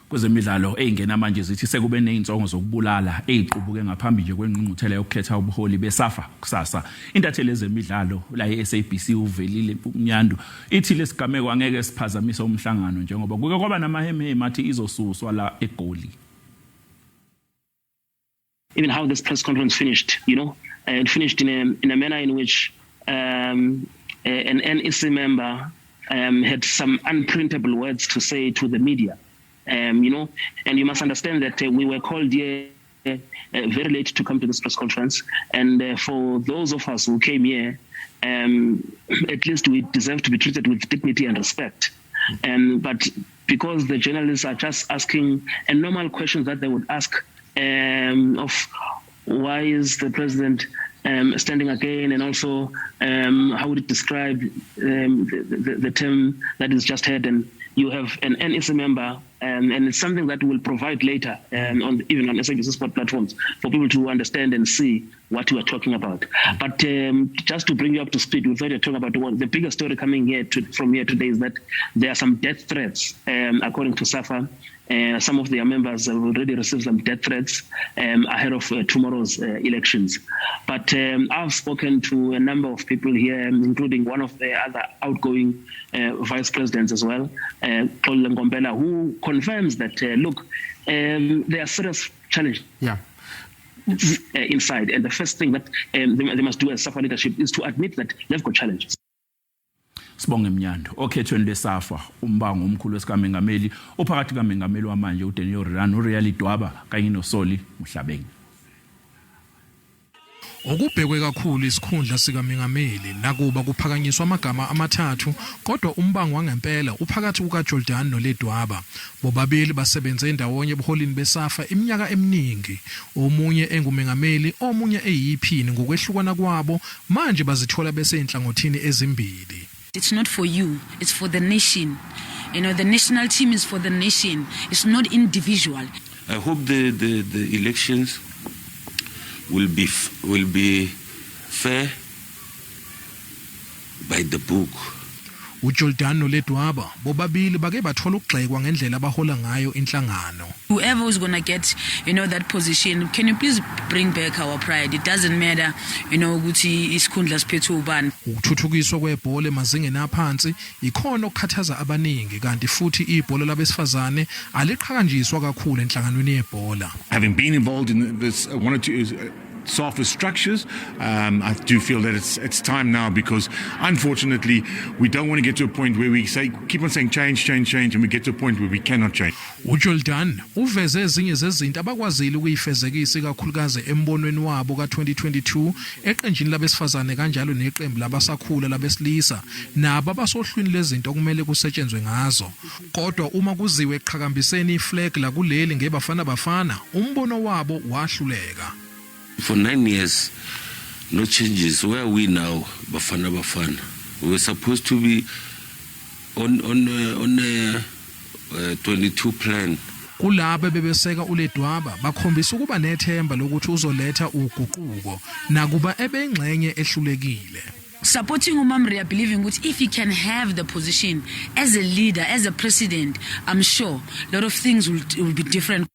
kwezemidlalo eyingena manje zithi sekube nezinsongo zokubulala eziqubuke ngaphambi nje kwengqungquthela yokukhetha ubuholi beSAFA kusasa. Intatheli yezemidlalo la eSABC uVeli umnyandu ithi lesigameko angeke siphazamise umhlangano njengoba kuke kwaba namaheme athi izosuswa la eGoli. Even how this press conference finished, it finished in a manner in which an NEC member had some unprintable words to say to the media, and you must understand that we were called here very late to come to this press conference, and for those of us who came here, at least we deserve to be treated with dignity and respect. But because the journalists are just asking a normal questions that they would ask of why is the president standing again, and also how would it describe the term that is just heard, and you have an NEC member, and it's something that we'll provide later even on SABC sport platforms for people to understand and see what we are talking about. But just to bring you up to speed with what you're talking about, the biggest story coming here from here today is that there are some death threats, according to SAFA. Some of their members have already received some death threats ahead of tomorrow's elections. But I've spoken to a number of people here, including one of the other outgoing vice presidents as well, who confirms that, look, there are serious challenges. Yeah. Inside. And the first thing that they must do as SAFA leadership is to admit that they've got challenges. Sibonge mnyando Okhethweni leSAFA umbango omkhulu wesikamengameli uphakathi kukamengameli wamanje uDanny Ria Ledwaba kanye noSolly Mohlabeng. Okubhekwe kakhulu isikhundla sikamengameli nakuba kuphakanyiswa amagama amathathu kodwa umbango wangempela uphakathi kukaJordaan noLedwaba bobabili basebenze ndawonye ebuholini beSAFA iminyaka eminingi omunye engumengameli omunye eyiphini ngokwehlukana kwabo manje bazithola bese enhlangothini ezimbili. It's not for you, it's for the nation. The national team is for the nation. It's not individual. I hope the elections will be fair by the book. uJordaan noLedwaba bobabili bake bathola ukugxekwa ngendlela abahola ngayo inhlangano. Whoever is going to get that position, can you please bring back our pride? It doesn't matter ukuthi isikhundla siphethe ubani. Ukuthuthukiswa kwebhola emazingeni aphansi ikhono okukhathaza abaningi kanti futhi ibhola labesifazane aliqhakanjiswa kakhulu enhlanganweni yebhola. Having been involved in this one or two SAFA structures, I do feel that it's time now, because unfortunately we don't want to get to a point where we keep on saying change, and we get to a point where we cannot change. uJordaan uveze ezinye zezinto abakwazile ukuyifezekisa kakhulukazi embonweni wabo ka2022 eqenjini labesifazane kanjalo neqembu labasakhula labesilisa nabo abasohlwini lezinto okumele kusetshenzwe ngazo. Kodwa uma kuziwe eqhakambiseni iflag la kuleli ngebafana bafana umbono wabo wahluleka. For 9 years, no changes. Where are we now, Bafana Bafana? We were supposed to be on a 22 plan. Kulabo bebeseka uLedwaba bakhombisa ukuba nethemba lokuthi uzoletha uguquko nakuba ebengxenye ehlulekile. Supporting Ria, believing that if he can have the position as a leader, as a president, I'm sure a lot of things will be different.